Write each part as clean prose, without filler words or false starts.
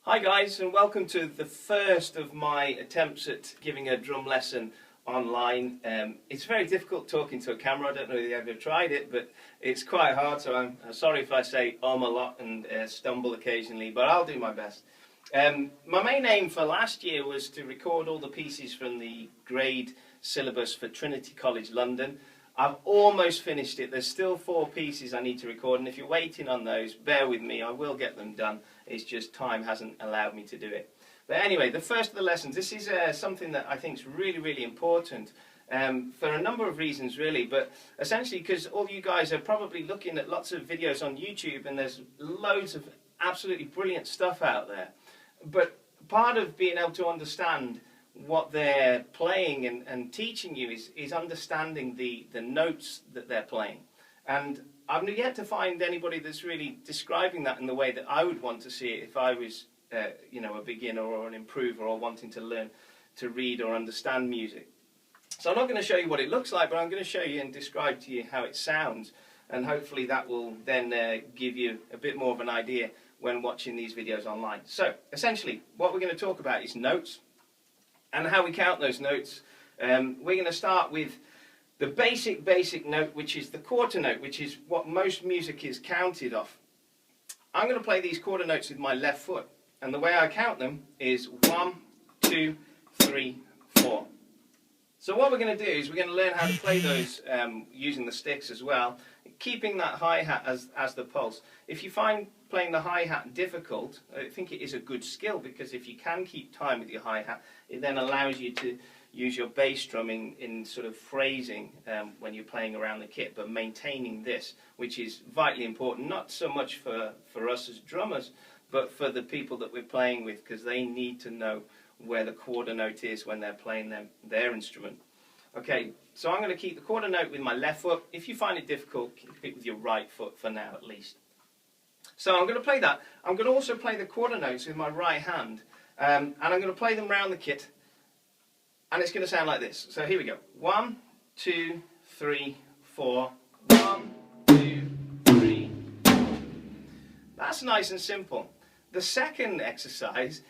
Hi guys, and welcome to the first of my attempts at giving a drum lesson online. It's very difficult talking to a camera. I don't know if you've ever tried it, but it's quite hard, so I'm sorry if I say a lot and stumble occasionally, but I'll do my best. My main aim for last year was to record all the pieces from the grade syllabus for Trinity College London. I've almost finished it. There's still 4 pieces I need to record, and if you're waiting on those, bear with me, I will get them done. It's just time hasn't allowed me to do it. But anyway, the first of the lessons, this is something that I think is really important for a number of reasons really, but essentially because all you guys are probably looking at lots of videos on YouTube and there's loads of absolutely brilliant stuff out there. But part of being able to understand what they're playing and teaching you is understanding the notes that they're playing. And I've yet to find anybody that's really describing that in the way that I would want to see it if I was a beginner or an improver or wanting to learn to read or understand music. So I'm not going to show you what it looks like, but I'm going to show you and describe to you how it sounds, and hopefully that will then give you a bit more of an idea when watching these videos online. So essentially what we're going to talk about is notes and how we count those notes. We're going to start with the basic note, which is the quarter note, which is what most music is counted off. I'm going to play these quarter notes with my left foot, and the way I count them is 1, 2, 3, 4. So what we're going to do is we're going to learn how to play those using the sticks as well, keeping that hi-hat as the pulse. If you find playing the hi-hat difficult, I think it is a good skill, because if you can keep time with your hi-hat, it then allows you to use your bass drumming in sort of phrasing when you're playing around the kit, but maintaining this, which is vitally important, not so much for us as drummers, but for the people that we're playing with, because they need to know where the quarter note is when they're playing their instrument. Okay, so I'm going to keep the quarter note with my left foot. If you find it difficult, keep it with your right foot for now at least. So I'm going to play that. I'm going to also play the quarter notes with my right hand, and I'm going to play them round the kit, and it's going to sound like this. So here we go. 1, 2, 3, 4. 1, 2, 3, 4. That's nice and simple. The second exercise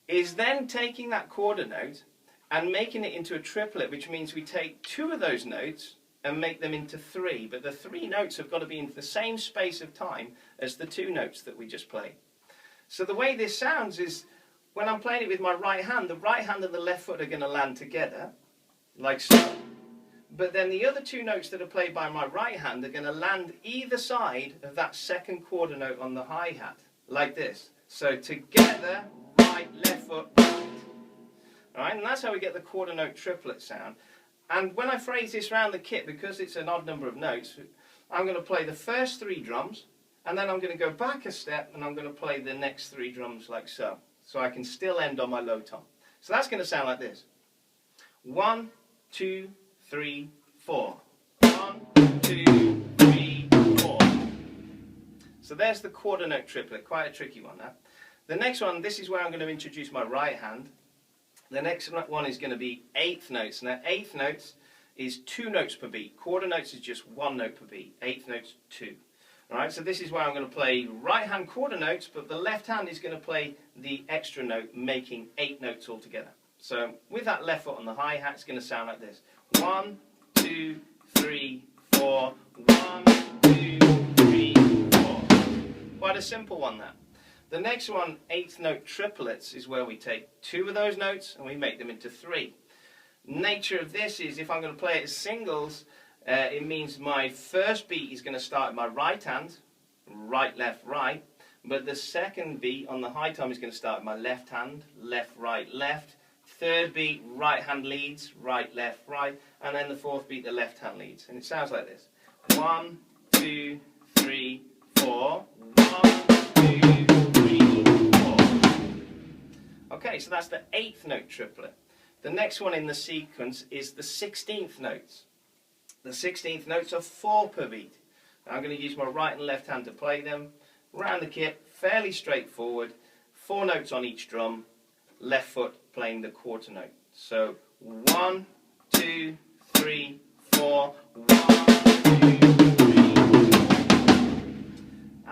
is then taking that quarter note and making it into a triplet, which means we take 2 of those notes and make them into 3, but the 3 notes have got to be in the same space of time as the 2 notes that we just played. So the way this sounds is, when I'm playing it with my right hand, the right hand and the left foot are going to land together, like so. But then the other 2 notes that are played by my right hand are going to land either side of that second quarter note on the hi-hat, like this. So together, right, left foot, right. Alright, and that's how we get the quarter note triplet sound. And when I phrase this round the kit, because it's an odd number of notes, I'm going to play the first 3 drums, and then I'm going to go back a step, and I'm going to play the next 3 drums like so. So I can still end on my low tom. So that's going to sound like this. 1, 2, 3, 4. 1, 2, 3, 4. So there's the quarter note triplet, quite a tricky one that. The next one, this is where I'm going to introduce my right hand. The next one is going to be 8th notes. Now 8th notes is 2 notes per beat. Quarter notes is just 1 note per beat. 8th notes 2. Alright, so this is where I'm going to play right hand quarter notes, but the left hand is going to play the extra note, making 8 notes altogether. So with that left foot on the hi-hat, it's going to sound like this. 1, 2, 3, 4. 1, 2, 3, 4. Quite a simple one, that. The next one, 8th note triplets, is where we take 2 of those notes and we make them into 3. Nature of this is, if I'm going to play it as singles, it means my first beat is going to start in my right hand, right, left, right, but the second beat on the high tom is going to start in my left hand, left, right, left. Third beat, right hand leads, right, left, right, and then the 4th beat, the left hand leads. And it sounds like this. 1, 2, 3, 4. 1, 2, 3, 4. Okay, so that's the 8th note triplet. The next one in the sequence is the 16th notes. The 16th notes are 4 per beat. Now I'm going to use my right and left hand to play them. Round the kit, fairly straightforward. 4 notes on each drum, left foot playing the quarter note. So 1, 2, 3, 4. 1, 2, 3, 4.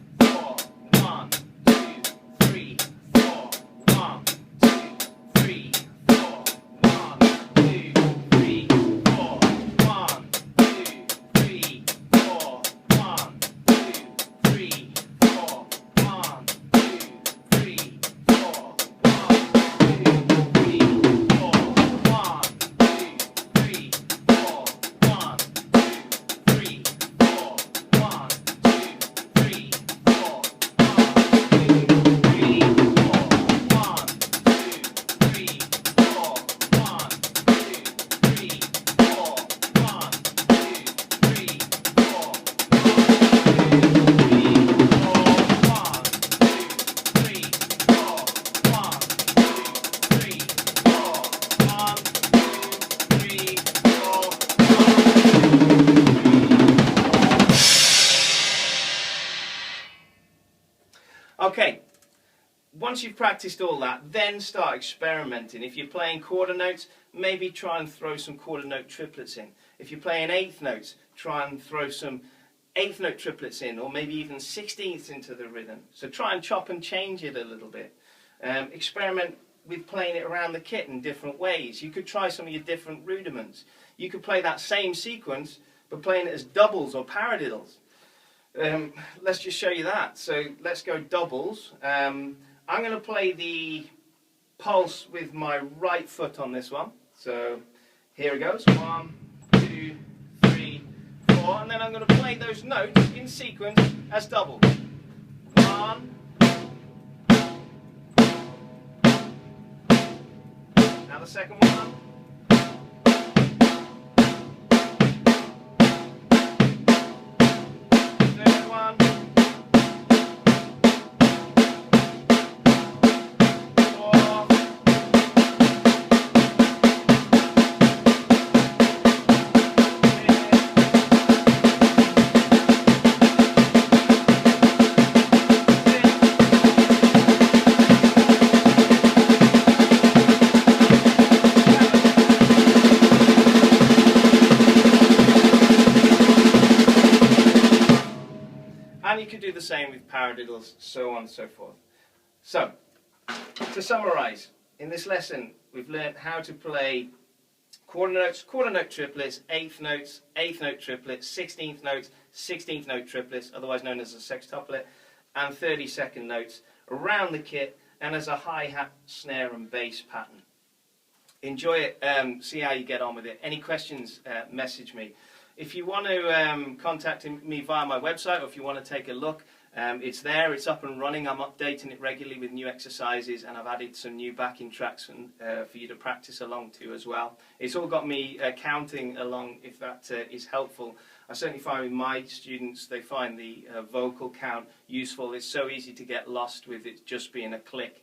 once you've practiced all that, then start experimenting. If you're playing quarter notes, maybe try and throw some quarter note triplets in. If you're playing eighth notes, try and throw some eighth note triplets in, or maybe even sixteenths into the rhythm. So try and chop and change it a little bit. Experiment with playing it around the kit in different ways. You could try some of your different rudiments. You could play that same sequence, but playing it as doubles or paradiddles. Let's just show you that. So let's go doubles. I'm going to play the pulse with my right foot on this one. So here it goes. 1, 2, 3, 4. And then I'm going to play those notes in sequence as doubles. 1. Now the second one. Third one. Fourth. And you could do the same with paradiddles, so on and so forth. So, to summarise, in this lesson we've learned how to play quarter note triplets, eighth note triplets, 16th notes, 16th note triplets, otherwise known as a sextuplet, and 32nd notes around the kit and as a hi-hat, snare and bass pattern. Enjoy it, see how you get on with it. Any questions, message me. If you want to contact me via my website, or if you want to take a look, it's there, it's up and running. I'm updating it regularly with new exercises, and I've added some new backing tracks for you to practice along to as well. It's all got me counting along, if that is helpful. I certainly find with my students, they find the vocal count useful. It's so easy to get lost with it just being a click.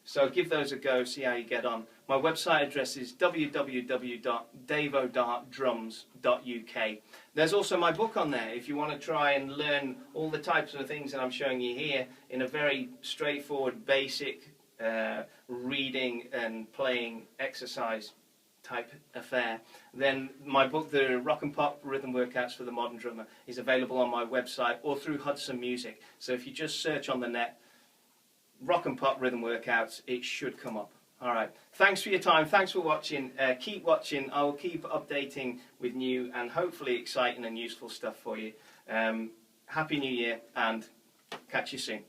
So give those a go, see how you get on. My website address is www.davo.drums.uk. There's also my book on there if you want to try and learn all the types of things that I'm showing you here in a very straightforward, basic reading and playing exercise type affair. Then my book, The Rock and Pop Rhythm Workouts for the Modern Drummer, is available on my website or through Hudson Music. So if you just search on the net, Rock and Pop Rhythm Workouts, it should come up. Alright, thanks for your time, thanks for watching, keep watching, I will keep updating with new and hopefully exciting and useful stuff for you. Happy New Year and catch you soon.